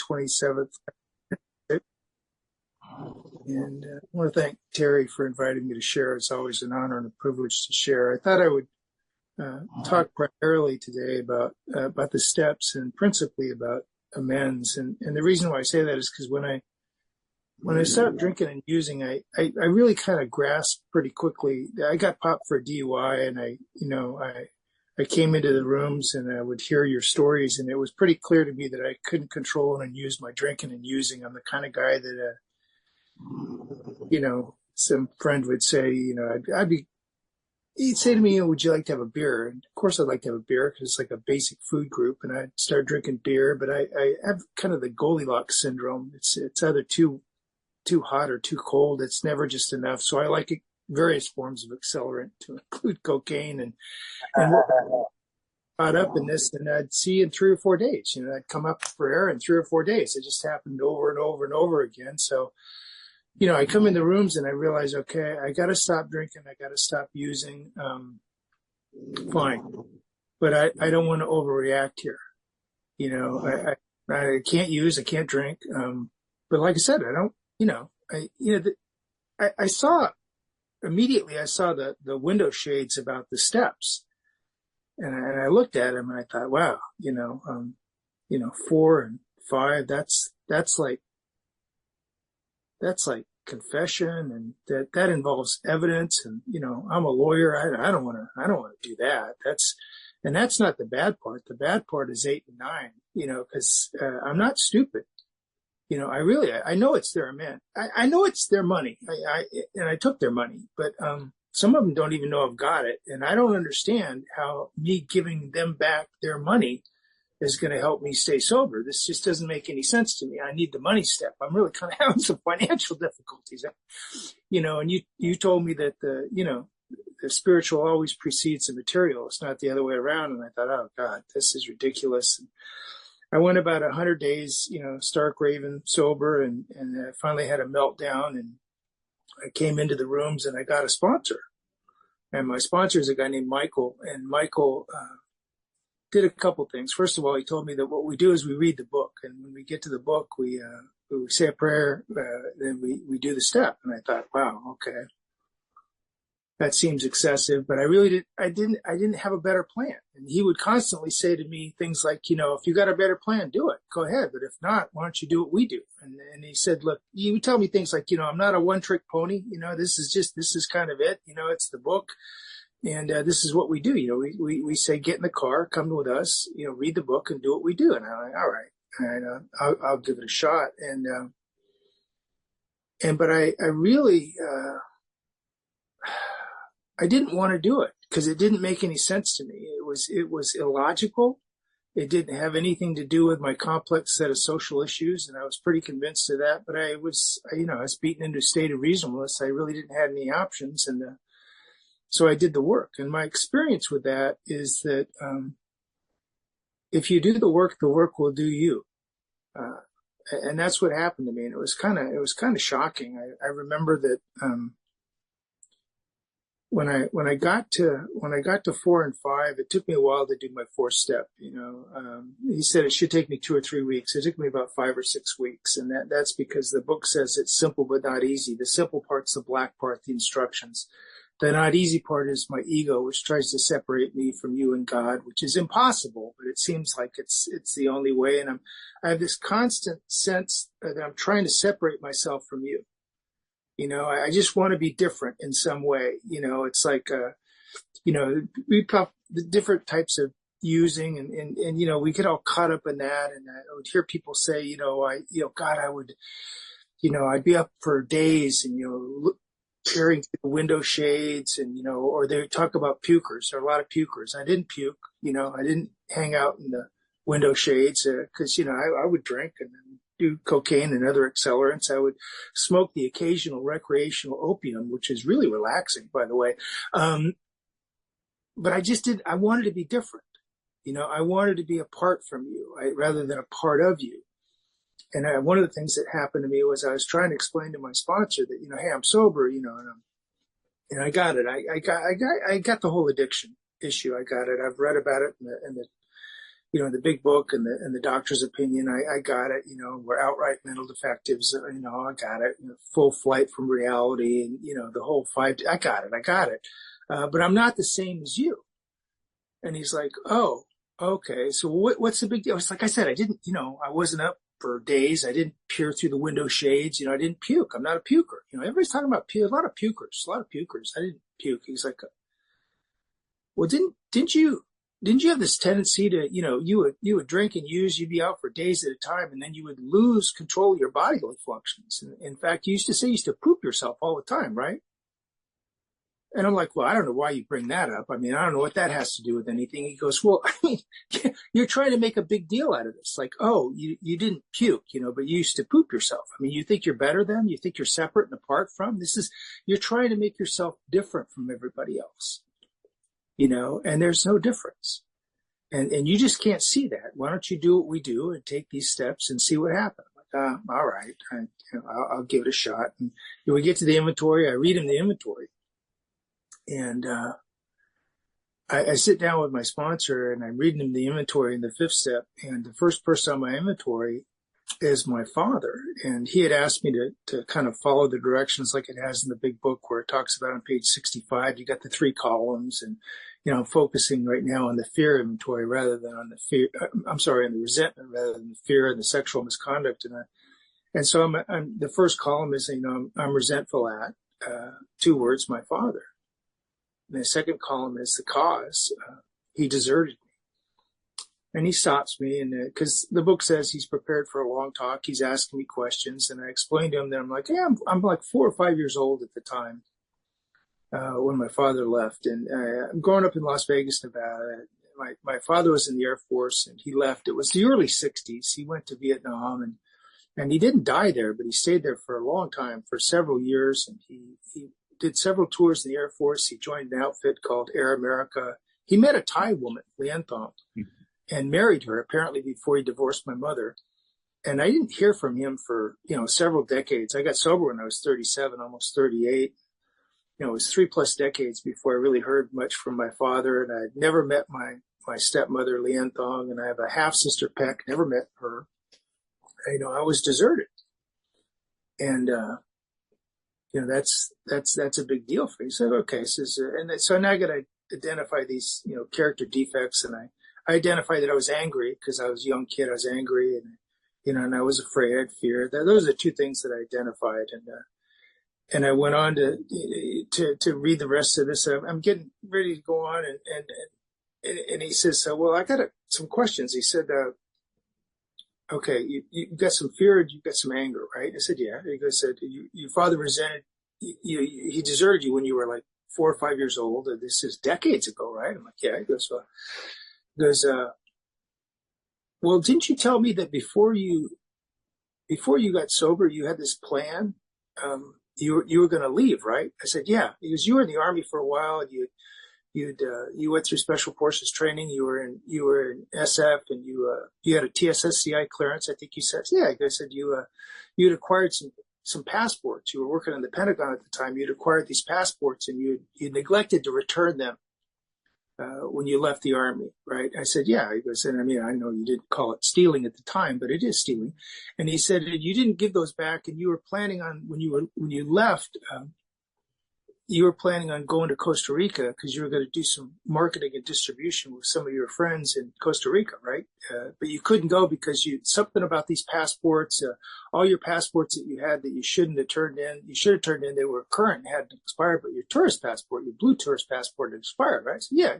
27th. And I want to thank Terry for inviting me to share. It's always an honor and a privilege to share. I thought I would talk primarily today about the steps and principally about amends. And the reason why I say that is because when I stopped drinking and using, I really kind of grasped pretty quickly. I got popped for a DUI, and I came into the rooms and I would hear your stories, and it was pretty clear to me that I couldn't control and use my drinking and using. I'm the kind of guy that some friend would say, he'd say to me, would you like to have a beer? And of course I'd like to have a beer because it's like a basic food group. And I'd start drinking beer, but I have kind of the Goldilocks syndrome. It's either too hot or too cold. It's never just enough. So I like various forms of accelerant to include cocaine and caught up in this, and I'd see in 3 or 4 days, I'd come up for air in 3 or 4 days. It just happened over and over and over again. So, I come in the rooms and I realize, okay, I got to stop drinking. I got to stop using. Fine. But I don't want to overreact here. I can't use, I can't drink. But like I said, I don't, I saw immediately, I saw the window shades about the steps, and I looked at them and I thought, wow, 4 and 5, that's like confession, and that involves evidence. And, I'm a lawyer. I don't want to do that. That's not the bad part. The bad part is 8 and 9, cause, I'm not stupid. I know it's their amount. I know it's their money. I took their money, but, some of them don't even know I've got it. And I don't understand how me giving them back their money is going to help me stay sober. This just doesn't make any sense to me. I need the money step. I'm really kind of having some financial difficulties, and you told me that the spiritual always precedes the material. It's not the other way around. And I thought, oh God, this is ridiculous. And I went about 100 days, stark raving sober, and I finally had a meltdown, and I came into the rooms and I got a sponsor, and my sponsor is a guy named Michael, and Michael, did a couple things. First of all, he told me that what we do is we read the book, and when we get to the book, we say a prayer, then we do the step. And I thought, wow, okay, that seems excessive, but I didn't have a better plan. And he would constantly say to me things like, if you got a better plan, do it, go ahead. But if not, why don't you do what we do? And he said, look, you would tell me things like, I'm not a one trick pony. This is kind of it. It's the book. And this is what we do. We say, get in the car, come with us, read the book and do what we do. And I'm like, all right, and I'll give it a shot. But I really, I didn't want to do it because it didn't make any sense to me. It was illogical. It didn't have anything to do with my complex set of social issues, and I was pretty convinced of that. But I was beaten into a state of reasonableness. I really didn't have any options, and so I did the work. And my experience with that is that if you do the work will do you. And that's what happened to me. And it was kind of shocking. I remember that when I got to 4 and 5, it took me a while to do my 4th step. He said it should take me 2 or 3 weeks. It took me about 5 or 6 weeks, and that's because the book says it's simple but not easy. The simple part's the black part, the instructions. The not easy part is my ego, which tries to separate me from you and God, which is impossible, but it seems like it's the only way. And I have this constant sense that I'm trying to separate myself from you. I just want to be different in some way. It's like, we talk the different types of using, and we get all caught up in that. And I would hear people say, God, I'd be up for days and, peering through the window shades, and, or they talk about pukers. There are a lot of pukers. I didn't puke, I didn't hang out in the window shades, cause, I would drink and then do cocaine and other accelerants. I would smoke the occasional recreational opium, which is really relaxing, by the way. But I wanted to be different. I wanted to be apart from you, rather than a part of you. And one of the things that happened to me was I was trying to explain to my sponsor that, hey, I'm sober, and I got it. I got the whole addiction issue. I got it. I've read about it in in the big book and the doctor's opinion, I got it. We're outright mental defectives. I got it. Full flight from reality, and the whole five. I got it. But I'm not the same as you. And he's like, oh, okay. So what's the big deal? It's like I said, I didn't. I wasn't up for days. I didn't peer through the window shades. I didn't puke. I'm not a puker. Everybody's talking about puke. A lot of pukers. I didn't puke. He's like, well, didn't you have this tendency to, you would drink and use, you'd be out for days at a time, and then you would lose control of your bodily functions. And in fact, you used to say you used to poop yourself all the time, right? And I'm like, well, I don't know why you bring that up. I mean, I don't know what that has to do with anything. He goes, well, I mean, you're trying to make a big deal out of this. Like, oh, you didn't puke, but you used to poop yourself. I mean, you think you're better than? You think you're separate and apart from? You're trying to make yourself different from everybody else, and there's no difference. And you just can't see that. Why don't you do what we do and take these steps and see what happens? Like, all right, I'll give it a shot. And we get to the inventory. I read him the inventory. And I sit down with my sponsor, and I'm reading him the inventory in the fifth step. And the first person on my inventory is my father. And he had asked me to kind of follow the directions like it has in the big book, where it talks about on page 65, you got the 3 columns. And, I'm focusing right now on the fear inventory rather than on on the resentment rather than the fear and the sexual misconduct. And so the first column is, I'm resentful at, 2 words, my father. And the second column is the cause. He deserted me. And he stops me, and because the book says he's prepared for a long talk, he's asking me questions, and I explained to him that I'm like, yeah, I'm like 4 or 5 years old at the time when my father left, and I'm growing up in Las Vegas, Nevada. My father was in the Air Force, and he left. It was the early '60s. He went to Vietnam, and he didn't die there, but he stayed there for a long time, for several years, and he did several tours in the Air Force. He joined an outfit called Air America. He met a Thai woman, Lien Thong, and married her apparently before he divorced my mother. And I didn't hear from him for, several decades. I got sober when I was 37, almost 38. It was 3+ decades before I really heard much from my father. And I'd never met my stepmother, Lien Thong, and I have a half sister, Peck, never met her. I was deserted. And, that's a big deal for me. He said, okay. So now I got to identify these, character defects. And I identified that I was angry because I was a young kid. I was angry, and, and I was afraid. I had fear. Those are the 2 things that I identified. And I went on to read the rest of this. I'm getting ready to go on. And he says, well, I got some questions. He said, okay, you got some fear and you got some anger, right? I said, yeah. He said, your father resented you. He deserted you when you were like 4 or 5 years old. And this is decades ago, right? I'm like, yeah. He goes, well, didn't you tell me that before you got sober, you had this plan? You were going to leave, right? I said, yeah. He goes, you were in the Army for a while, and you went through special forces training. You were in SF, and you had a TSSCI clearance. I think you said, yeah. I said you'd acquired some passports. You were working in the Pentagon at the time. You'd acquired these passports, and you neglected to return them when you left the Army, right? I said, yeah. He goes, and I know you didn't call it stealing at the time, but it is stealing. And he said, you didn't give those back, and you were planning on when you left. You were planning on going to Costa Rica because you were going to do some marketing and distribution with some of your friends in Costa Rica, right? But you couldn't go because something about these passports, all your passports that you had that you shouldn't have turned in. You should have turned in. They were current and hadn't expired, but your tourist passport, your blue tourist passport had expired, right? So yeah,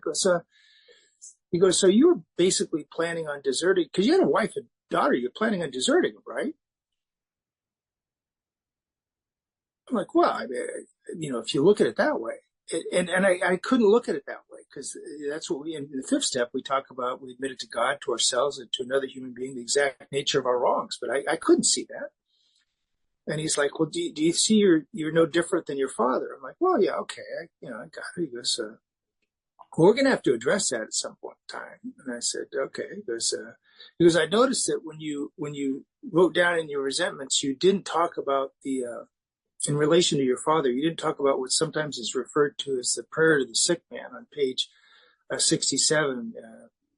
he goes, so you were basically planning on deserting because you had a wife and daughter. You're planning on deserting them, right? I'm like, well, I mean, if you look at it that way, and I couldn't look at it that way because that's what in the 5th step, we talk about, we admit it to God, to ourselves, and to another human being, the exact nature of our wrongs. But I couldn't see that. And he's like, well, do you see you're no different than your father? I'm like, well, yeah, okay. I got it. He goes, well, we're going to have to address that at some point in time. And I said, okay. He goes, I noticed that when you wrote down in your resentments, you didn't talk about in relation to your father, you didn't talk about what sometimes is referred to as the prayer to the sick man on page 67.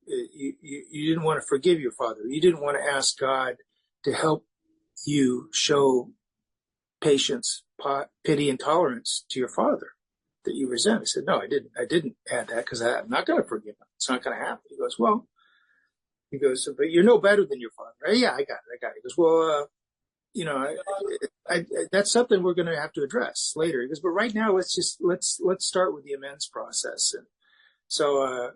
you didn't want to forgive your father. You didn't want to ask God to help you show patience, pity, and tolerance to your father that you resent. I said, no, I didn't add that because I'm not going to forgive him. It's not going to happen. He goes, but you're no better than your father. Yeah, I got it. He goes, well, that's something we're going to have to address later. He goes, but right now, let's start with the amends process. And so,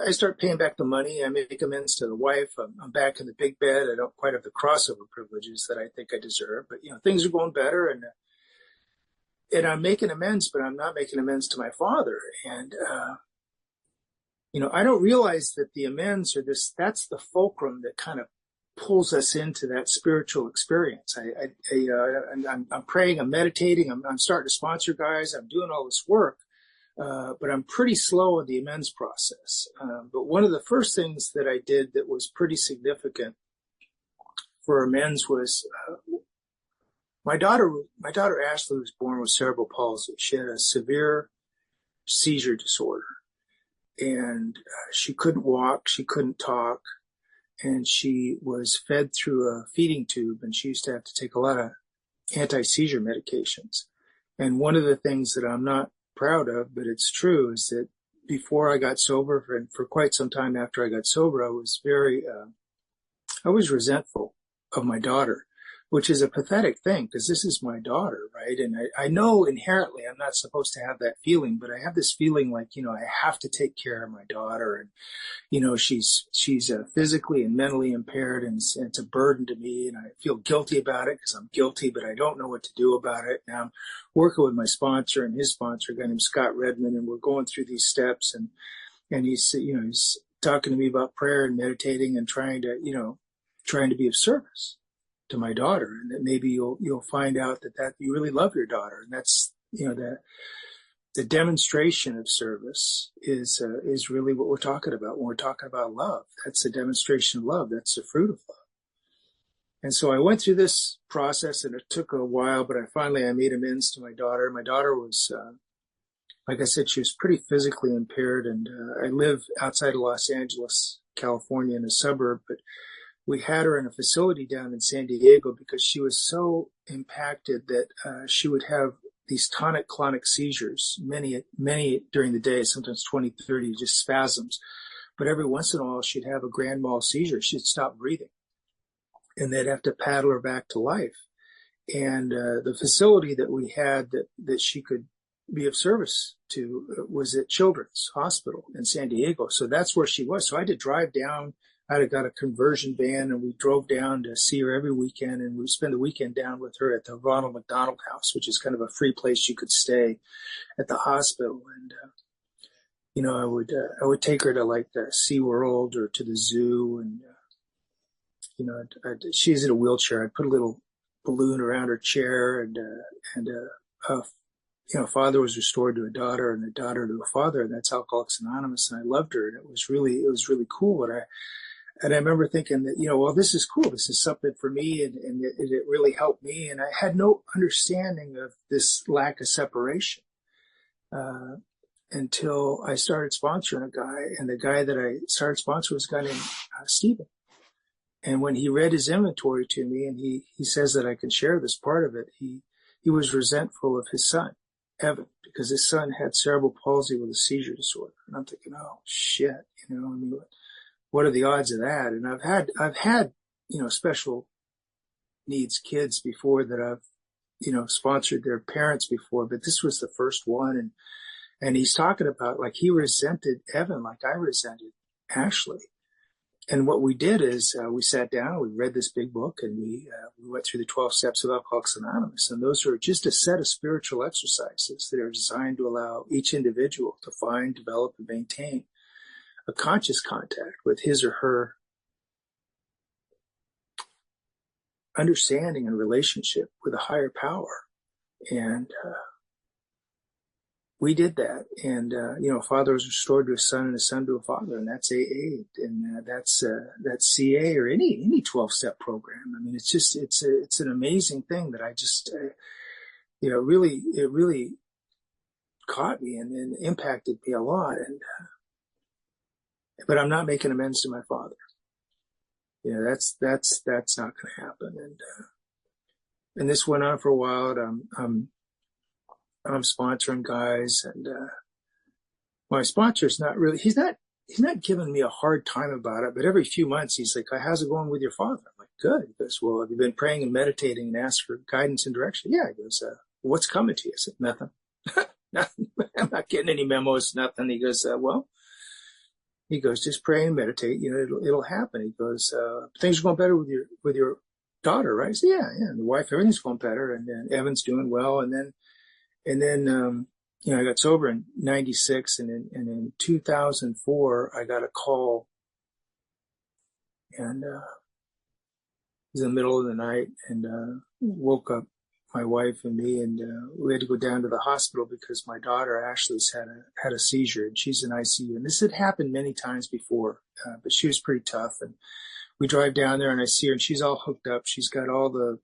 I start paying back the money. I make amends to the wife. I'm back in the big bed. I don't quite have the crossover privileges that I think I deserve, but things are going better, and I'm making amends, but I'm not making amends to my father. And I don't realize that the amends that's the fulcrum that kind of pulls us into that spiritual experience. I'm praying, I'm meditating, I'm starting to sponsor guys, I'm doing all this work, but I'm pretty slow in the amends process. But one of the first things that I did that was pretty significant for amends was my daughter Ashley was born with cerebral palsy. She had a severe seizure disorder, and she couldn't walk, she couldn't talk, and she was fed through a feeding tube, and she used to have to take a lot of anti-seizure medications. And one of the things that I'm not proud of, but it's true, is that before I got sober, and for quite some time after I got sober, I was resentful of my daughter, which is a pathetic thing because this is my daughter, right? And I know inherently I'm not supposed to have that feeling, but I have this feeling like, I have to take care of my daughter. And, she's physically and mentally impaired, and it's a burden to me. And I feel guilty about it because I'm guilty, but I don't know what to do about it. Now I'm working with my sponsor and his sponsor, a guy named Scott Redmond, and we're going through these steps. And he's talking to me about prayer and meditating and trying to be of service to my daughter, and that maybe you'll find out that you really love your daughter, and that's the demonstration of service is really what we're talking about when we're talking about love. That's a demonstration of love. That's the fruit of love. And so I went through this process, and it took a while, but I made amends to my daughter. My daughter was, like I said, she was pretty physically impaired, and I live outside of Los Angeles, California, in a suburb, but we had her in a facility down in San Diego because she was so impacted that she would have these tonic-clonic seizures, many during the day, sometimes 20, 30, just spasms. But every once in a while, she'd have a grand mal seizure. She'd stop breathing, and they'd have to paddle her back to life. And the facility that we had that she could be of service to was at Children's Hospital in San Diego. So that's where she was. So I had to drive down. I had got a conversion van, and we drove down to see her every weekend, and we spend the weekend down with her at the Ronald McDonald House, which is kind of a free place you could stay at the hospital. And I would take her to like the SeaWorld or to the zoo, and she's in a wheelchair. I'd put a little balloon around her chair, and father was restored to a daughter, and a daughter to a father, and that's Alcoholics Anonymous. And I loved her, and it was really cool. And I remember thinking that, well, this is cool. This is something for me, and it really helped me. And I had no understanding of this lack of separation until I started sponsoring a guy. And the guy that I started sponsoring was a guy named Stephen. And when he read his inventory to me, and he says that I can share this part of it, he was resentful of his son, Evan, because his son had cerebral palsy with a seizure disorder. And I'm thinking, oh, shit, what are the odds of that? And I've had, special needs kids before that I've, sponsored their parents before, but this was the first one. And he's talking about like he resented Evan like I resented Ashley. And what we did is we sat down, we read this big book, and we went through the 12 steps of Alcoholics Anonymous. And those are just a set of spiritual exercises that are designed to allow each individual to find, develop, and maintain a conscious contact with his or her understanding and relationship with a higher power. And we did that. And, a father was restored to a son, and a son to a father. And that's AA. And that's CA or any 12-step program. I mean, it's an amazing thing that I just, it really caught me and impacted me a lot. And, but I'm not making amends to my father. That's not going to happen. And this went on for a while. And I'm sponsoring guys, and my sponsor's not really. He's not giving me a hard time about it. But every few months, he's like, "How's it going with your father?" I'm like, "Good." He goes, "Well, have you been praying and meditating and asked for guidance and direction?" Yeah. He goes, "What's coming to you?" I said, "Nothing." Nothing. I'm not getting any memos. Nothing. He goes, "Well." He goes, "Just pray and meditate. It'll happen." He goes, "Things are going better with your daughter, right?" I said, "Yeah. The wife, everything's going better, and then Evan's doing well." And then, I got sober in '96, and in 2004, I got a call, and it was in the middle of the night, and woke up my wife and me, and we had to go down to the hospital because my daughter Ashley's had a seizure, and she's in ICU. And this had happened many times before, but she was pretty tough. And we drive down there, and I see her, and she's all hooked up. She's got all the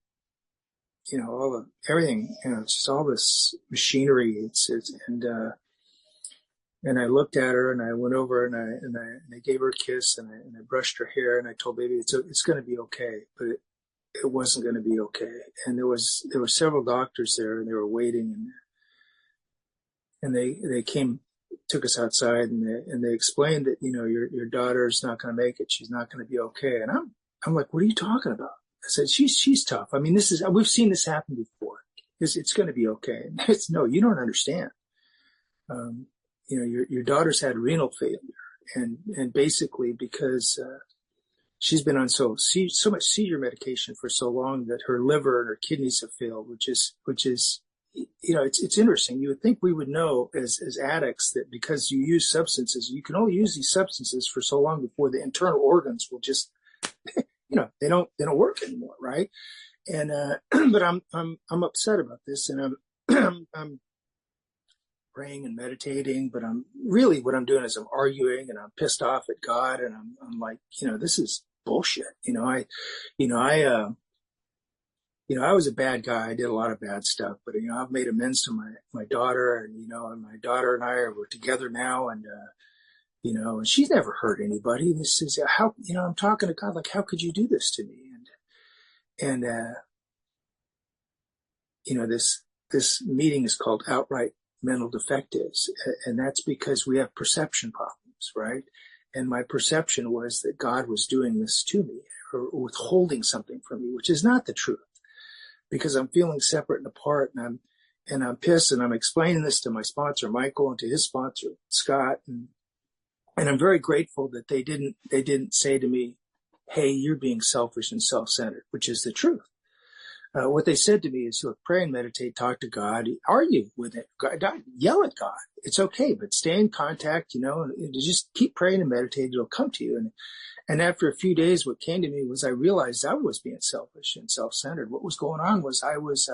everything, it's just all this machinery. And I looked at her, and I went over, and I gave her a kiss, and I brushed her hair, and I told baby it's going to be okay. But it wasn't going to be okay. And there were several doctors there, and they were waiting, and they came, took us outside, and they explained that, your daughter's not going to make it. She's not going to be okay. And I'm like, "What are you talking about?" I said, she's tough. I mean, we've seen this happen before. It's going to be okay. And it's, "No, you don't understand. Your daughter's had renal failure, and basically because she's been on so much seizure medication for so long that her liver and her kidneys have failed, which is it's interesting. You would think we would know as addicts that because you use substances, you can only use these substances for so long before the internal organs will just they don't work anymore, right?" And but I'm upset about this, and I'm praying and meditating, but what I'm doing is I'm arguing, and I'm pissed off at God, and I'm like, this is bullshit. I was a bad guy. I did a lot of bad stuff, but I've made amends to my daughter, and my daughter and we're together now, and and she's never hurt anybody. This is how, I'm talking to God, like, how could you do this to me? And this meeting is called Outright Mental Defectives. And that's because we have perception problems, right? And my perception was that God was doing this to me, or withholding something from me, which is not the truth, because I'm feeling separate and apart, and I'm pissed, and I'm explaining this to my sponsor, Michael, and to his sponsor, Scott. And I'm very grateful that they didn't say to me, "Hey, you're being selfish and self-centered," which is the truth. What they said to me is, "Look, pray and meditate, talk to God, argue with it, God, yell at God. It's okay, but stay in contact, and just keep praying and meditating. It'll come to you." And after a few days, what came to me was I realized I was being selfish and self-centered. What was going on was I was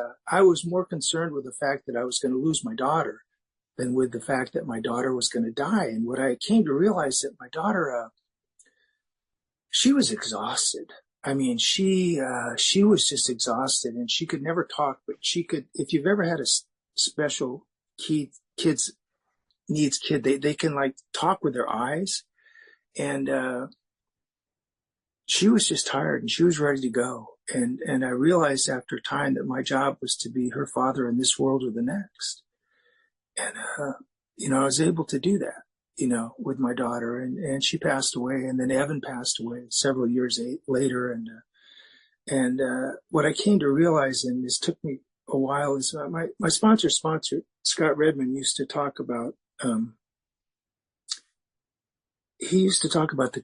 more concerned with the fact that I was going to lose my daughter than with the fact that my daughter was going to die. And what I came to realize that my daughter, she was exhausted. I mean, she was just exhausted, and she could never talk, but she could, if you've ever had a special kids needs kid, they can like talk with their eyes. And, she was just tired, and she was ready to go. And I realized after time that my job was to be her father in this world or the next. And, I was able to do that, with my daughter, and she passed away, and then Evan passed away several years later. And what I came to realize, and this took me a while, is my sponsor, Scott Redmond, used to talk about, the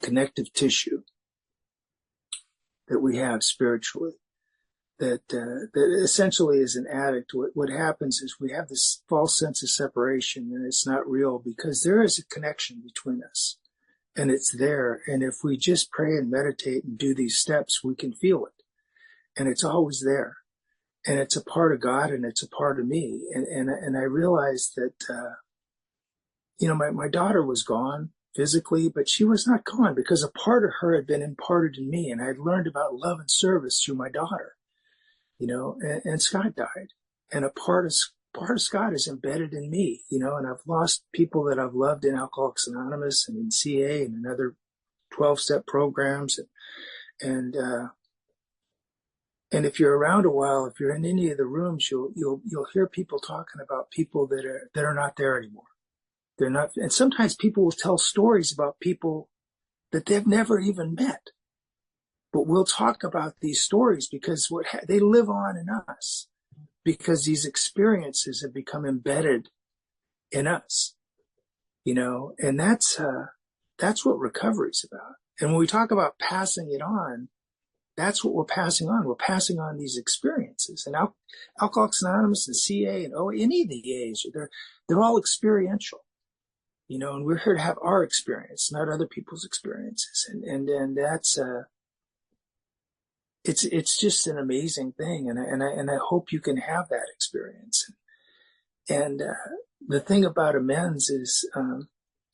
connective tissue that we have spiritually. That essentially, as an addict, what happens is we have this false sense of separation, and it's not real, because there is a connection between us, and it's there. And if we just pray and meditate and do these steps, we can feel it, and it's always there, and it's a part of God, and it's a part of me. And I realized that, my daughter was gone physically, but she was not gone, because a part of her had been imparted in me, and I had learned about love and service through my daughter. And Scott died, and a part of part of Scott is embedded in me, and I've lost people that I've loved in Alcoholics Anonymous and in CA and in other 12-step programs. And if you're around a while, if you're in any of the rooms, you'll hear people talking about people that are not there anymore. They're not, and sometimes people will tell stories about people that they've never even met. But we'll talk about these stories because they live on in us, because these experiences have become embedded in us, and that's what recovery is about. And when we talk about passing it on, that's what we're passing on. We're passing on these experiences. And Alcoholics Anonymous and CA and any of the A's, they're all experiential, and we're here to have our experience, not other people's experiences. And that's, it's just an amazing thing. And I hope you can have that experience. And the thing about amends is,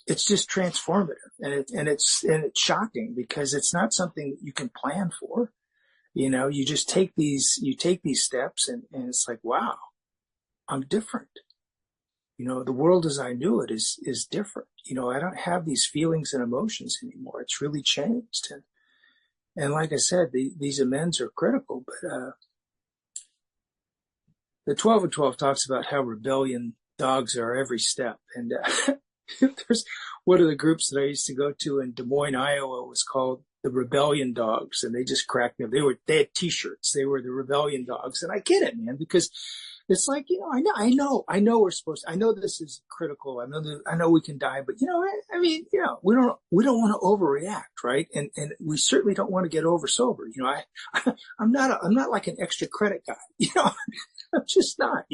it's just transformative, and it's shocking because it's not something that you can plan for. You just take these steps and it's like, wow, I'm different. The world as I knew it is different. I don't have these feelings and emotions anymore. It's really changed. And like I said, these amends are critical, but, the 12 and 12 talks about how rebellion dogs are every step. And, there's one of the groups that I used to go to in Des Moines, Iowa, was called the Rebellion Dogs, and they just cracked me up. They had T-shirts. They were the Rebellion Dogs, and I get it, man, because it's like, I know we're supposed to. I know this is critical. I know we can die, but we don't want to overreact, right? And we certainly don't want to get over sober. I'm not like an extra credit guy. I'm just not.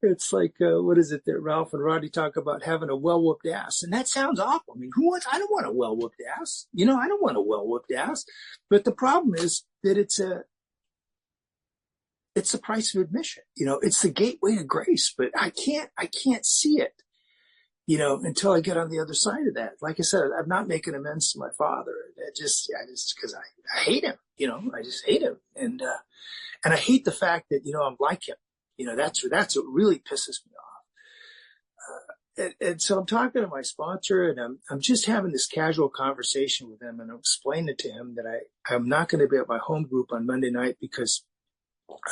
It's like, what is it that Ralph and Roddy talk about, having a well-whooped ass? And that sounds awful. I mean, I don't want a well-whooped ass. I don't want a well-whooped ass. But the problem is that it's the price of admission. It's the gateway to grace, but I can't see it, until I get on the other side of that. Like I said, I'm not making amends to my father. Just because I hate him, I just hate him. And I hate the fact that, I'm like him. That's what really pisses me off. And so I'm talking to my sponsor, and I'm just having this casual conversation with him, and I'm explaining to him that I'm not going to be at my home group on Monday night because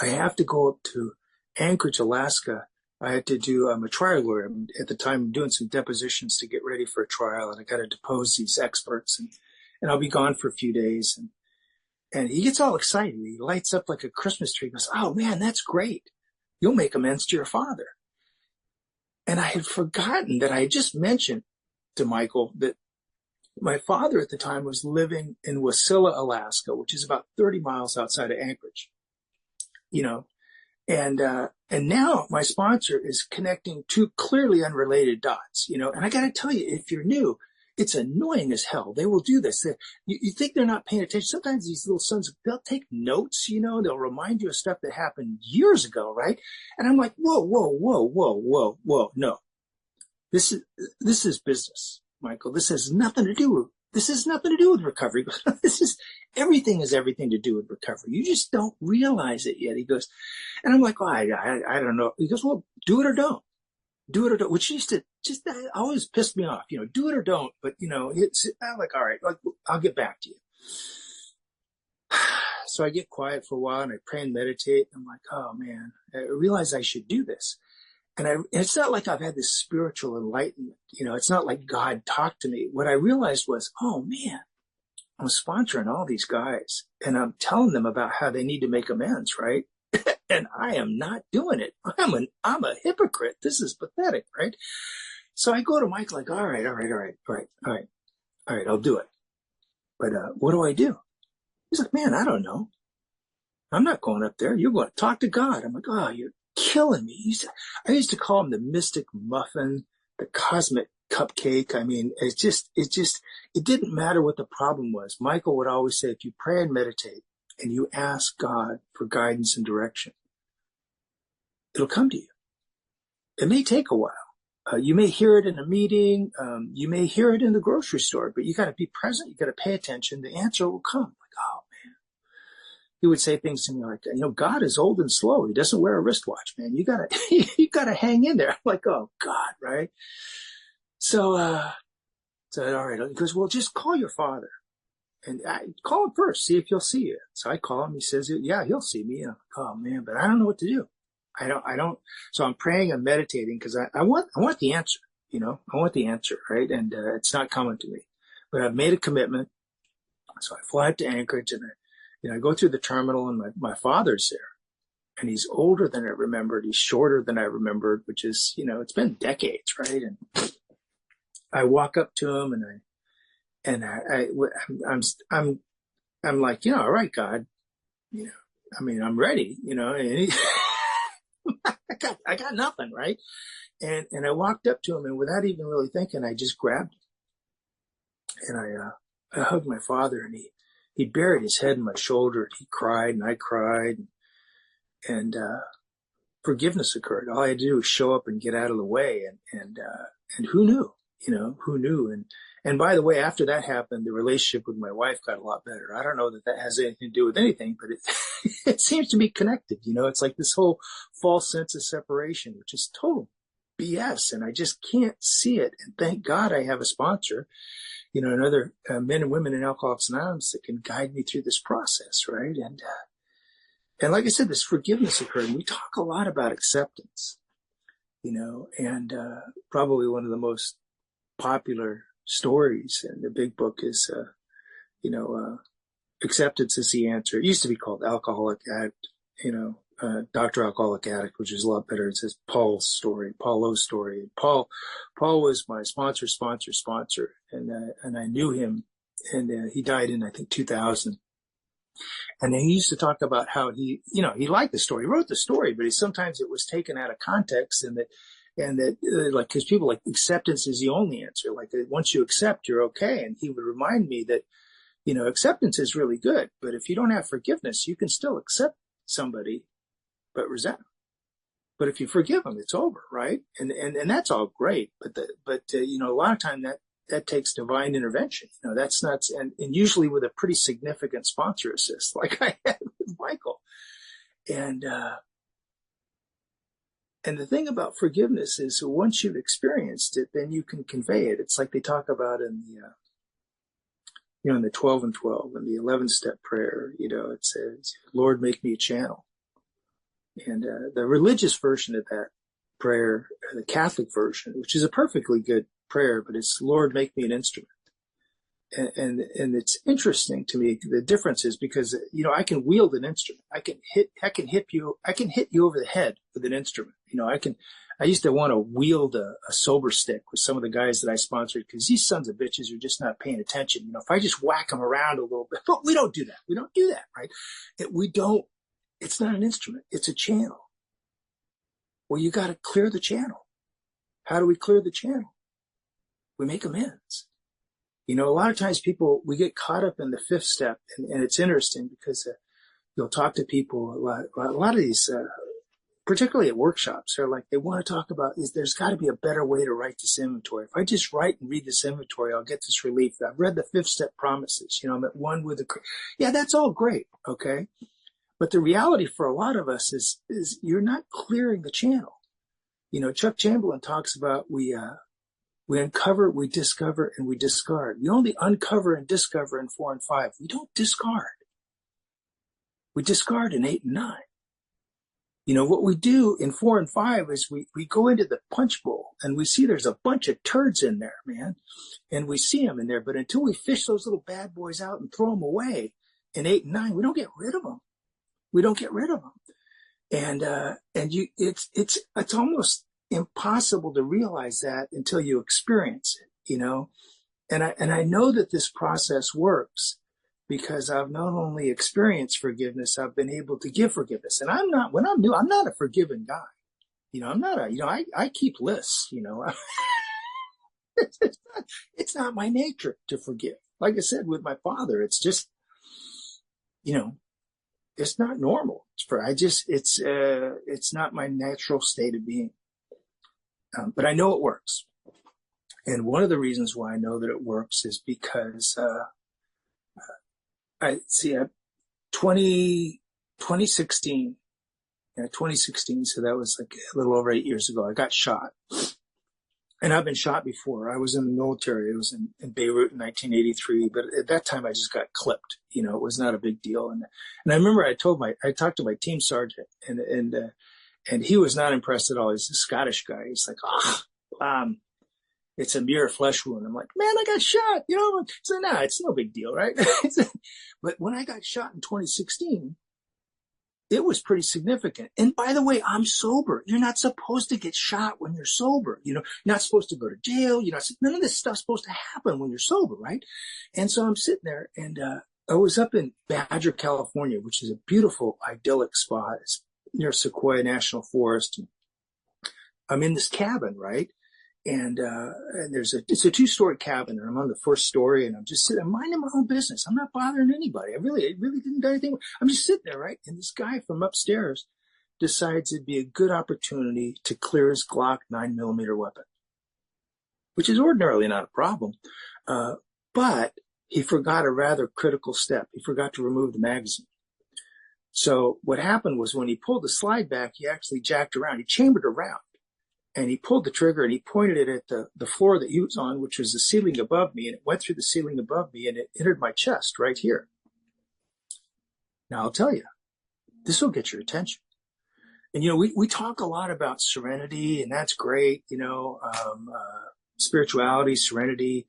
I have to go up to Anchorage, Alaska. I had to do, I'm a trial lawyer. At the time, I'm doing some depositions to get ready for a trial, and I got to depose these experts, and I'll be gone for a few days. And he gets all excited. He lights up like a Christmas tree. He goes, "Oh man, that's great. You'll make amends to your father." And I had forgotten that I had just mentioned to Michael that my father at the time was living in Wasilla, Alaska, which is about 30 miles outside of Anchorage, and now my sponsor is connecting two clearly unrelated dots, and I got to tell you, if you're new, it's annoying as hell. They will do this. You think they're not paying attention. Sometimes these little sons, they'll take notes, they'll remind you of stuff that happened years ago, right? And I'm like, whoa. No, this is business, Michael. This has nothing to do with recovery. Everything has everything to do with recovery. You just don't realize it yet. He goes, and I'm like, well, I don't know. He goes, well, do it or don't. Do it or don't, which used to just always pissed me off, do it or don't. But, I'm like, all right, I'll get back to you. So I get quiet for a while and I pray and meditate. I'm like, oh man, I realize I should do this. And it's not like I've had this spiritual enlightenment. It's not like God talked to me. What I realized was, oh man, I'm sponsoring all these guys and I'm telling them about how they need to make amends, right? And I am not doing it. I'm a hypocrite. This is pathetic, right? So I go to Mike like, all right, I'll do it. But what do I do? He's like, man, I don't know. I'm not going up there. You're going to talk to God. I'm like, oh, you're killing me. I used to call him the mystic muffin, the cosmic cupcake. I mean, it didn't matter what the problem was. Michael would always say, if you pray and meditate and you ask God for guidance and direction, it'll come to you. It may take a while. You may hear it in a meeting. You may hear it in the grocery store, but you got to be present. You got to pay attention. The answer will come. Like, oh he would say things to me like, God is old and slow. He doesn't wear a wristwatch, man. You gotta, you gotta hang in there. I'm like, oh God, right? So, all right. He goes, well, just call your father and call him first. See if he'll see you. So I call him. He says, yeah, he'll see me. And I'm like, oh man, but I don't know what to do. I don't. So I'm praying and meditating because I want the answer, I want the answer, right? And it's not coming to me, but I've made a commitment. So I fly up to Anchorage and I go through the terminal and my father's there and he's older than I remembered. He's shorter than I remembered, which is, it's been decades, right? And I walk up to him and I'm like, all right, God, I'm ready, and I got nothing, right? And I walked up to him and without even really thinking, I just grabbed him and I hugged my father and he buried his head in my shoulder and he cried and I cried and forgiveness occurred. All I had to do was show up and get out of the way and who knew, who knew? And by the way, after that happened, the relationship with my wife got a lot better. I don't know that has anything to do with anything, but it seems to be connected. It's like this whole false sense of separation, which is total BS. And I just can't see it. And thank God I have a sponsor, and other men and women in Alcoholics Anonymous that can guide me through this process. Right. And like I said, this forgiveness occurred. And we talk a lot about acceptance, and probably one of the most popular stories in the big book is, acceptance is the answer. It used to be called Alcoholic Addict, Dr. Alcoholic Addict, which is a lot better. It says Paulo's story. Paul was my sponsor, and I knew him, and he died in, I think, 2000. And then he used to talk about how he liked the story. He wrote the story, but sometimes it was taken out of context and that like, cause people like acceptance is the only answer. Like once you accept, you're okay. And he would remind me that, acceptance is really good, but if you don't have forgiveness, you can still accept somebody, but resent them. But if you forgive them, it's over. Right. And that's all great. But a lot of time that takes divine intervention. That's not, and usually with a pretty significant sponsor assist, like I had with Michael. And the thing about forgiveness is once you've experienced it, then you can convey it. It's like they talk about in the, in the 12 and 12 and the 11-step prayer, it says, Lord, make me a channel. And the religious version of that prayer, the Catholic version, which is a perfectly good prayer, but it's Lord, make me an instrument. And it's interesting to me, the difference is because, I can wield an instrument. I can hit you over the head with an instrument. I used to want to wield a sober stick with some of the guys that I sponsored because these sons of bitches are just not paying attention. If I just whack them around a little bit, but we don't do that. We don't do that, right? It's not an instrument. It's a channel. Well, you got to clear the channel. How do we clear the channel? We make amends. A lot of times we get caught up in the fifth step, and it's interesting because you'll talk to people a lot of these, particularly at workshops, they're like, they want to talk about there's got to be a better way to write this inventory. If I just write and read this inventory, I'll get this relief. I've read the fifth step promises. I'm at one with yeah, that's all great. Okay. But the reality for a lot of us is you're not clearing the channel. Chuck Chamberlain talks about we uncover, we discover, and we discard. We only uncover and discover in 4 and 5. We don't discard. We discard in 8 and 9. What we do in 4 and 5 is we go into the punch bowl and we see there's a bunch of turds in there, man. And we see them in there. But until we fish those little bad boys out and throw them away in 8 and 9, we don't get rid of them. And it's almost impossible to realize that until you experience it, and I know that this process works because I've not only experienced forgiveness, I've been able to give forgiveness. And when I'm new, I'm not a forgiving guy. I'm not I keep lists, it's not my nature to forgive. Like I said, with my father, it's just, it's not normal. It's not my natural state of being. But I know it works. And one of the reasons why I know that it works is because, 2016. Yeah, 2016. So that was like a little over 8 years ago. I got shot. And I've been shot before. I was in the military. I was in Beirut in 1983, but at that time I just got clipped. You know, it was not a big deal. And I remember I talked to my team sergeant, and he was not impressed at all. He's a Scottish guy. He's like, it's a mere flesh wound. I'm like, man, I got shot. You know, so no, it's no big deal, right? But when I got shot in 2016, it was pretty significant. And by the way, I'm sober. You're not supposed to get shot when you're sober. You know, you're not supposed to go to jail. None of this stuff's supposed to happen when you're sober, right? And so I'm sitting there, and I was up in Badger, California, which is a beautiful, idyllic spot. It's near Sequoia National Forest. And I'm in this cabin, right? And it's a 2-story cabin, and I'm on the first story, and I'm just sitting, I'm minding my own business. I'm not bothering anybody. I really didn't do anything. I'm just sitting there, right? And this guy from upstairs decides it'd be a good opportunity to clear his Glock 9mm weapon, which is ordinarily not a problem. But he forgot a rather critical step. He forgot to remove the magazine. So what happened was when he pulled the slide back, he actually jacked around. He chambered around. And he pulled the trigger and he pointed it at the floor that he was on, which was the ceiling above me. And it went through the ceiling above me and it entered my chest right here. Now, I'll tell you, this will get your attention. And, you know, we talk a lot about serenity, and that's great, you know, spirituality, serenity.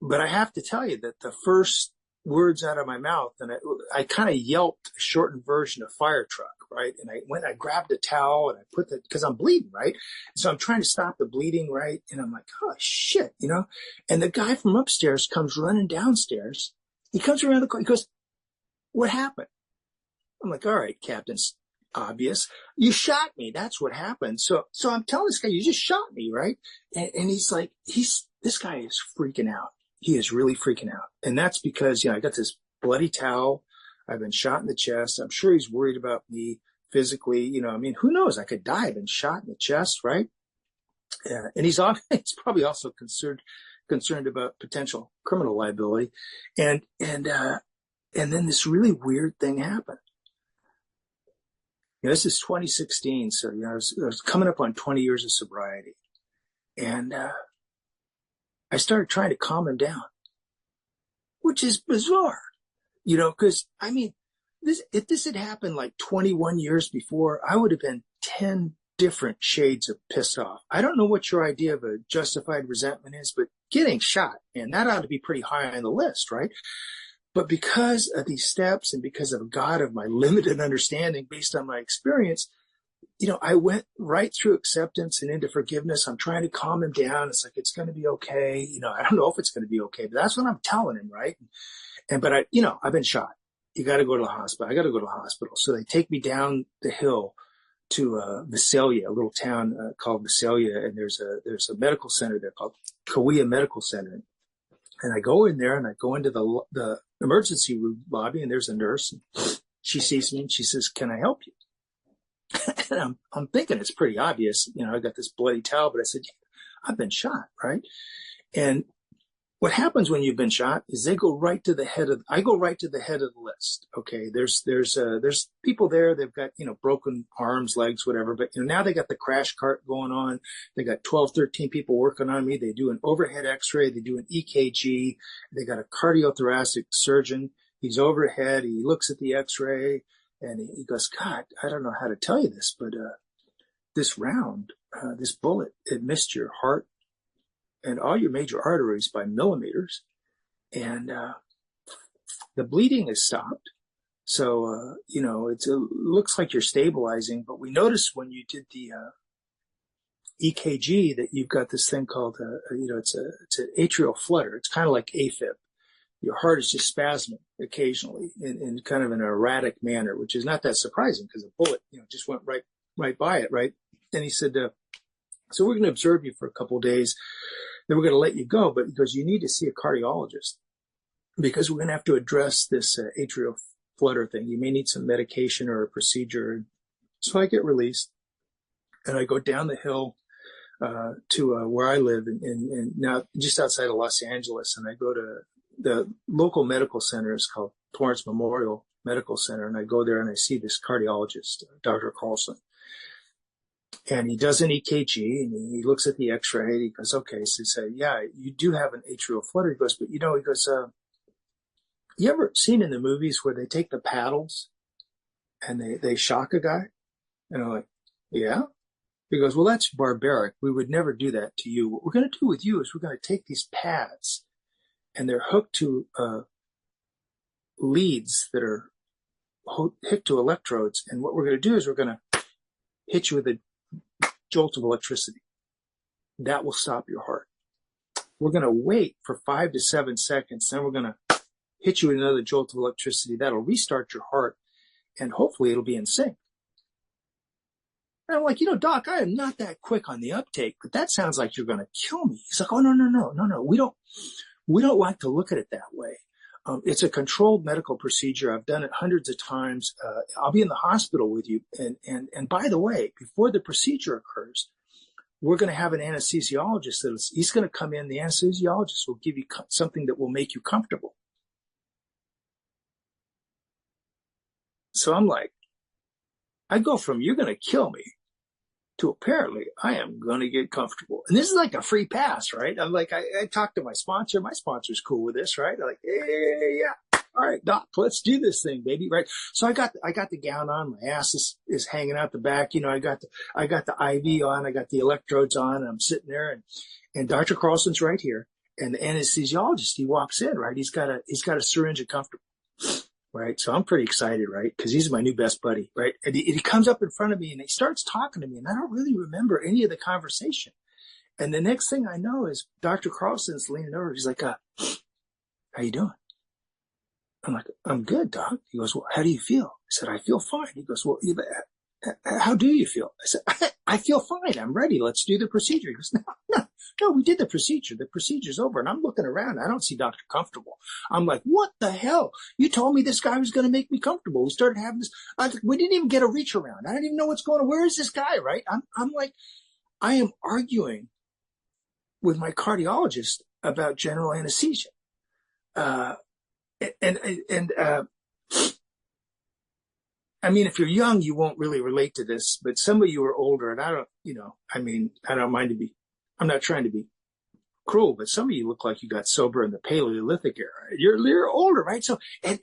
But I have to tell you that the first words out of my mouth, and I kind of yelped a shortened version of fire truck. Right. And I grabbed a towel and I because I'm bleeding. Right. So I'm trying to stop the bleeding. Right. And I'm like, oh, shit, you know, and the guy from upstairs comes running downstairs. He comes around the corner. He goes, what happened? I'm like, all right, Captain, obvious. You shot me. That's what happened. So I'm telling this guy, you just shot me. Right. And he's like, this guy is freaking out. He is really freaking out. And that's because, you know, I got this bloody towel. I've been shot in the chest. I'm sure he's worried about me physically. You know, I mean, who knows? I could die. I've been shot in the chest, right? And he's probably also concerned about potential criminal liability. And then this really weird thing happened. You know, this is 2016. So, you know, I was coming up on 20 years of sobriety. And I started trying to calm him down, which is bizarre. You know, because, I mean, if this had happened like 21 years before, I would have been 10 different shades of pissed off. I don't know what your idea of a justified resentment is, but getting shot, man, that ought to be pretty high on the list, right? But because of these steps and because of God of my limited understanding based on my experience, you know, I went right through acceptance and into forgiveness. I'm trying to calm him down. It's like, it's going to be okay. You know, I don't know if it's going to be okay, but that's what I'm telling him, right? But I've been shot. You got to go to the hospital. I got to go to the hospital. So they take me down the hill to Visalia, a little town called Visalia, and there's a medical center there called Kauai Medical Center. And I go in there and I go into the emergency room lobby, and there's a nurse. And she sees me and she says, "Can I help you?" And I'm thinking it's pretty obvious. You know, I got this bloody towel, but I said, yeah, I've been shot, right? And what happens when you've been shot is I go right to the head of the list. Okay. There's people there. They've got, you know, broken arms, legs, whatever. But, you know, now they got the crash cart going on. They got 12, 13 people working on me. They do an overhead x-ray. They do an EKG. They got a cardiothoracic surgeon. He's overhead. He looks at the x-ray and he goes, God, I don't know how to tell you this, but, this round, this bullet, it missed your heart and all your major arteries by millimeters, and the bleeding has stopped. So, you know, it looks like you're stabilizing, but we noticed when you did the EKG that you've got this thing called, you know, it's an atrial flutter. It's kind of like AFib. Your heart is just spasming occasionally in kind of an erratic manner, which is not that surprising because the bullet, you know, just went right by it, right? And he said, so we're going to observe you for a couple of days. Then we're going to let you go, but because you need to see a cardiologist because we're going to have to address this atrial flutter thing. You may need some medication or a procedure. So I get released and I go down the hill to where I live in now just outside of Los Angeles, and I go to the local medical center is called Torrance Memorial Medical Center, and I go there and I see this cardiologist, Dr. Carlson. And he does an EKG and he looks at the x-ray and he goes, okay. So he said, yeah, you do have an atrial flutter. He goes, but he goes, you ever seen in the movies where they take the paddles and they shock a guy? And I'm like, yeah. He goes, well, that's barbaric. We would never do that to you. What we're going to do with you is we're going to take these pads and they're hooked to leads that are hooked to electrodes. And what we're going to do is we're going to hit you with a jolt of electricity. That will stop your heart. We're going to wait for 5 to 7 seconds. Then we're going to hit you with another jolt of electricity. That'll restart your heart. And hopefully it'll be in sync. And I'm like, Doc, I am not that quick on the uptake, but that sounds like you're going to kill me. He's like, oh, no. We don't like to look at it that way. It's a controlled medical procedure. I've done it hundreds of times. I'll be in the hospital with you. And by the way, before the procedure occurs, we're going to have an anesthesiologist. He's going to come in. The anesthesiologist will give you something that will make you comfortable. So I'm like, I go from you're going to kill me to apparently I am going to get comfortable. And this is like a free pass, right? I'm like, I talked to my sponsor. My sponsor's cool with this, right? I'm like, yeah. All right, Doc, let's do this thing, baby. Right. So I got the gown on. My ass is hanging out the back. I got the IV on. I got the electrodes on. And I'm sitting there and Dr. Carlson's right here. And the anesthesiologist, he walks in, right? He's got a syringe of comfortable. Right. So I'm pretty excited, right? Because he's my new best buddy, right? And he comes up in front of me and he starts talking to me and I don't really remember any of the conversation. And the next thing I know is Dr. Carlson's leaning over. He's like, how you doing? I'm like, I'm good, Doc. He goes, well, how do you feel? I said, I feel fine. He goes, well, how do you feel? I said, I feel fine. I'm ready. Let's do the procedure. He goes, no, we did the procedure. The procedure's over. And I'm looking around. I don't see Dr. Comfortable. I'm like, what the hell? You told me this guy was going to make me comfortable. We started having this. We didn't even get a reach around. I don't even know what's going on. Where is this guy, right? I'm like, I am arguing with my cardiologist about general anesthesia. I mean, if you're young, you won't really relate to this, but some of you are older and I don't mind I'm not trying to be cruel, but some of you look like you got sober in the Paleolithic era. You're older, right? So, and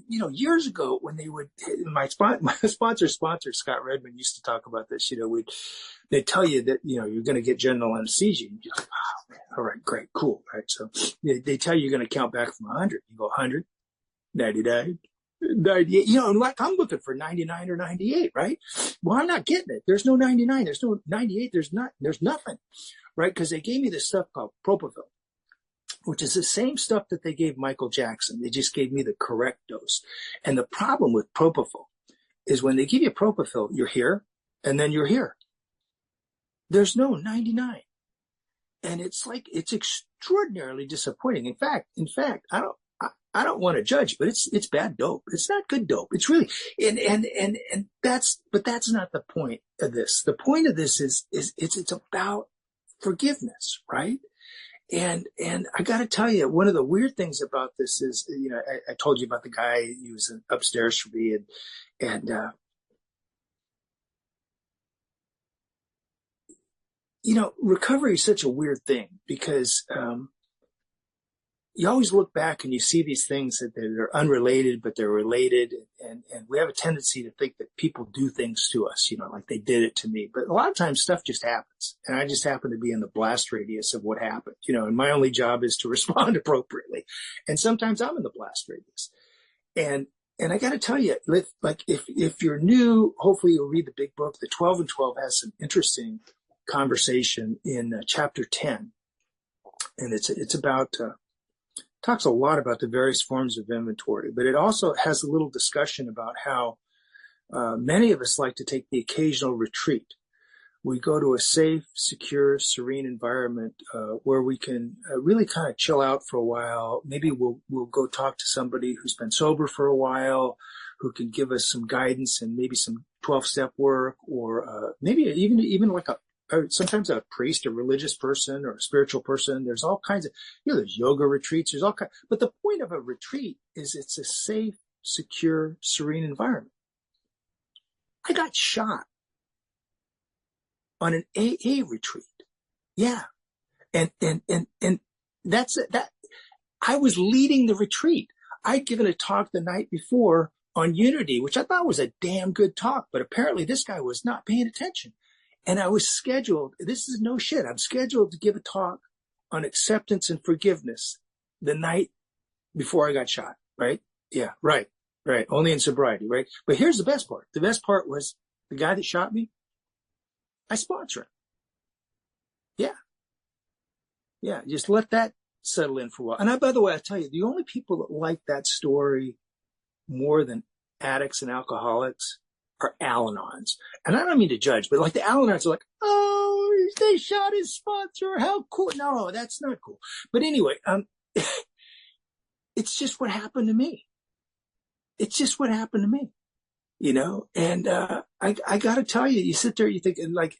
years ago when they would, my sponsor, Scott Redmond used to talk about this, they tell you that, you're going to get general anesthesia. And you're like, oh man, all right, great, cool, right? So they tell you you're going to count back from 100. You go 100, 99. 98, like I'm looking for 99 or 98, right? Well, I'm not getting it. There's no 99. There's no 98. There's nothing, right? Because they gave me this stuff called propofol, which is the same stuff that they gave Michael Jackson. They just gave me the correct dose. And the problem with propofol is when they give you propofol, you're here and then you're here. There's no 99. And it's extraordinarily disappointing. In fact, I don't want to judge, but it's bad dope. It's not good dope. It's really, but that's not the point of this. The point of this is it's about forgiveness, right? And I got to tell you, one of the weird things about this is, I told you about the guy who was upstairs for me and recovery is such a weird thing because, you always look back and you see these things that they're unrelated, but they're related. And we have a tendency to think that people do things to us, like they did it to me. But a lot of times stuff just happens. And I just happen to be in the blast radius of what happened, and my only job is to respond appropriately. And sometimes I'm in the blast radius. And I got to tell you, if you're new, hopefully you'll read the big book. The 12 and 12 has some interesting conversation in chapter 10. And it's about, talks a lot about the various forms of inventory, but it also has a little discussion about how many of us like to take the occasional retreat. We go to a safe, secure, serene environment where we can really kind of chill out for a while. Maybe we'll go talk to somebody who's been sober for a while, who can give us some guidance and maybe some 12-step work, or maybe even like sometimes a priest, a religious person, or a spiritual person. There's all kinds of, there's yoga retreats. There's all kinds. But the point of a retreat is it's a safe, secure, serene environment. I got shot on an AA retreat. Yeah. And that's it. That I was leading the retreat. I'd given a talk the night before on unity, which I thought was a damn good talk, but apparently this guy was not paying attention. And I was scheduled, this is no shit, I'm scheduled to give a talk on acceptance and forgiveness the night before I got shot, right? Yeah, right. Only in sobriety, right? But here's the best part. The best part was the guy that shot me, I sponsor him. Yeah, just let that settle in for a while. And by the way, I tell you, the only people that like that story more than addicts and alcoholics are Al-Anons. And I don't mean to judge, but like the Al-Anons are like, oh, they shot his sponsor. How cool. No, that's not cool. But anyway, it's just what happened to me. It's just what happened to me, and I got to tell you, you sit there, you think, and like,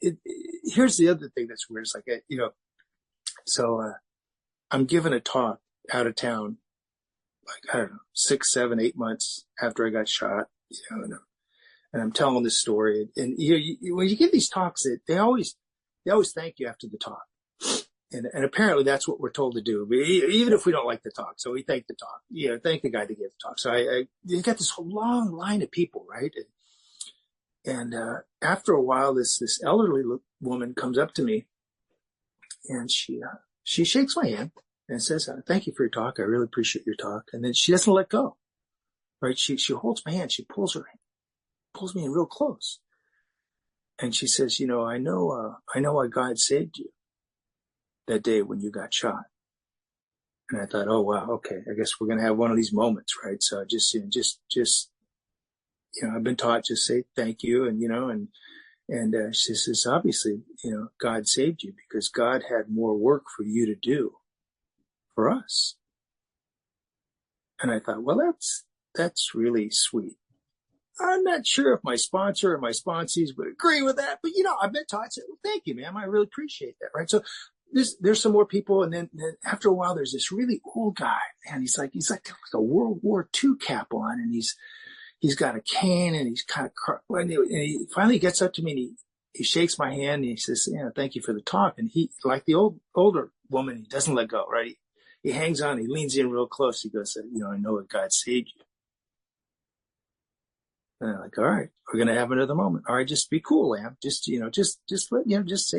here's the other thing that's weird. It's like, so I'm giving a talk out of town, like, I don't know, 6, 7, 8 months after I got shot, and I'm telling this story. And when you give these talks, they always thank you after the talk. And apparently that's what we're told to do, even if we don't like the talk. So we thank the talk, thank the guy that gave the talk. So you got this whole long line of people, right? And after a while, this elderly woman comes up to me, and she shakes my hand and says, thank you for your talk. I really appreciate your talk. And then she doesn't let go, right? She holds my hand. She pulls me in real close. And she says, I know why God saved you that day when you got shot. And I thought, oh, wow, okay, I guess we're going to have one of these moments, right? So I just I've been taught, just say thank you. And she says, obviously, God saved you because God had more work for you to do for us. And I thought, well, that's really sweet. I'm not sure if my sponsor or my sponsees would agree with that, but I've been taught, I said, well, thank you, ma'am. I really appreciate that. Right. So there's some more people. And then after a while, there's this really old guy, and he's like a World War II cap on, and he's got a cane, and he's kind of, and he finally gets up to me, and he shakes my hand, and he says, thank you for the talk. And he, like the older woman, he doesn't let go, right? He hangs on, he leans in real close. He goes, I know that God saved you. And I'm like, all right, we're going to have another moment. All right, just be cool, Lamb. Just say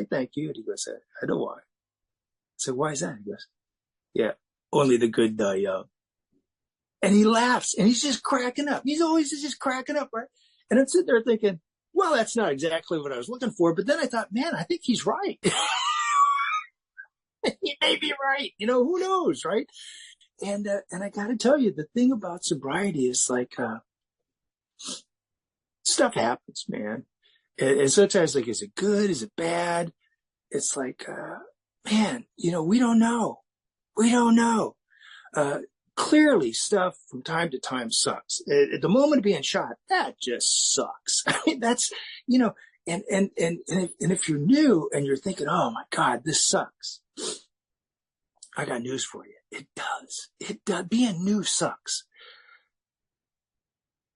thank you. And he goes, I know why. I said, why is that? He goes, yeah, only the good die young. And he laughs, and he's just cracking up. He's always just cracking up, right? And I'm sitting there thinking, well, that's not exactly what I was looking for. But then I thought, man, I think he's right. He may be right. Who knows, right? And I got to tell you, the thing about sobriety is like, stuff happens, man. And sometimes, like, is it good? Is it bad? It's like, man, we don't know. We don't know. Clearly, stuff from time to time sucks. At the moment of being shot, that just sucks. I mean, that's, and if you're new and you're thinking, oh my God, this sucks, I got news for you. It does. It does. Being new sucks.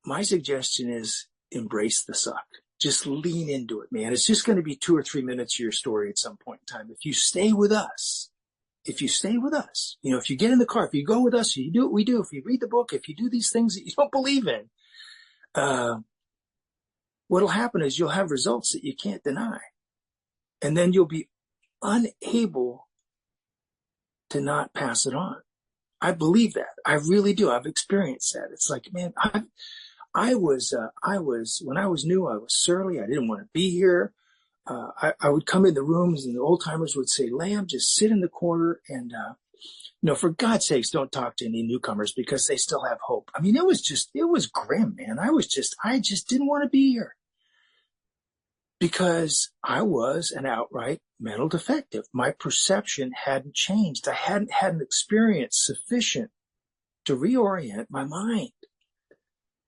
My suggestion is embrace the suck. Just lean into it, man. It's just going to be 2 or 3 minutes of your story at some point in time. If you stay with us, if you get in the car, if you go with us, if you do what we do, if you read the book, if you do these things that you don't believe in, what'll happen is you'll have results that you can't deny. And then you'll be unable to not pass it on. I believe that. I really do. I've experienced that. It's like, man, I was when I was new, I was surly. I didn't want to be here. I would come in the rooms, and the old timers would say, Lamb, just sit in the corner and, for God's sakes, don't talk to any newcomers because they still have hope. I mean, it was grim, man. I just didn't want to be here because I was an outright mental defective. My perception hadn't changed. I hadn't had an experience sufficient to reorient my mind,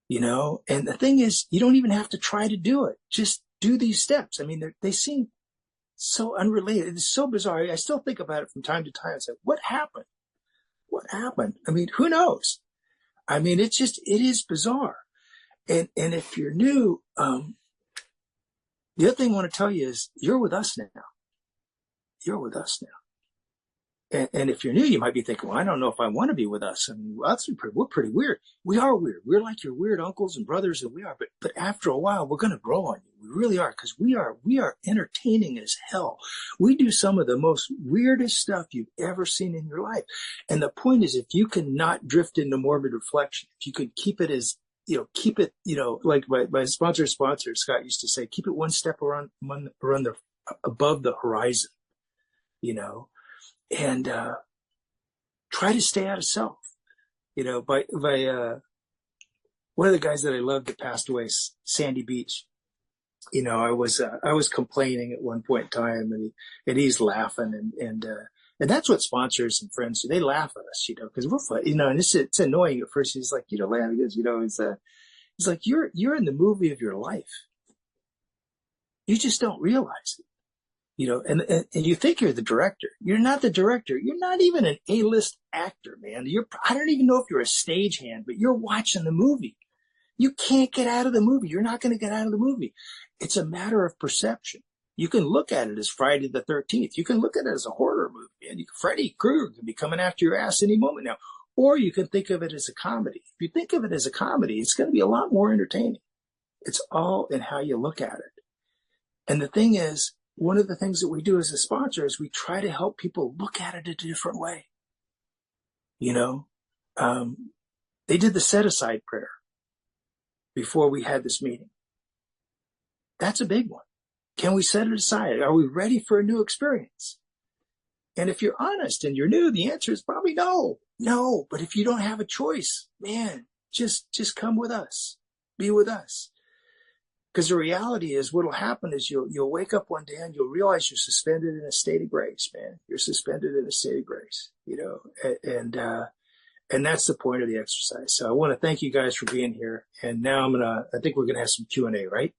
and the thing is, you don't even have to try to do it. Just do these steps. I mean, they seem so unrelated. It's so bizarre. I still think about it from time to time. I say, what happened? What happened? I mean, who knows? I mean, it is bizarre. And if you're new, the other thing I want to tell you is you're with us now. You're with us now. And if you're new, you might be thinking, well, I don't know if I want to be with us. I mean, we're pretty weird. We are weird. We're like your weird uncles and brothers, and we are. But after a while, we're going to grow on you. We really are, because we are entertaining as hell. We do some of the most weirdest stuff you've ever seen in your life. And the point is, if you can not drift into morbid reflection, if you can keep it as, keep it, like my sponsor, Scott used to say, keep it one step above the horizon, and try to stay out of self. By one of the guys that I loved that passed away, Sandy Beach. I was complaining at one point in time, and he's laughing, and that's what sponsors and friends do. They laugh at us, because we're fun, and it's annoying at first. He's like, Larry, he's like, you're in the movie of your life. You just don't realize it. And you think you're the director. You're not the director. You're not even an A-list actor, man. I don't even know if you're a stagehand, but you're watching the movie. You can't get out of the movie. You're not going to get out of the movie. It's a matter of perception. You can look at it as Friday the 13th. You can look at it as a horror movie. And Freddy Krueger can be coming after your ass any moment now. Or you can think of it as a comedy. If you think of it as a comedy, it's going to be a lot more entertaining. It's all in how you look at it. And the thing is, one of the things that we do as a sponsor is we try to help people look at it a different way. They did the set-aside prayer before we had this meeting. That's a big one. Can we set it aside? Are we ready for a new experience? And if you're honest and you're new, the answer is probably no. No, but if you don't have a choice, man, just come with us. Be with us. Because the reality is, what'll happen is you'll wake up one day and you'll realize you're suspended in a state of grace, man. You're suspended in a state of grace, and that's the point of the exercise. So I want to thank you guys for being here. And now I think we're going to have some Q&A, right?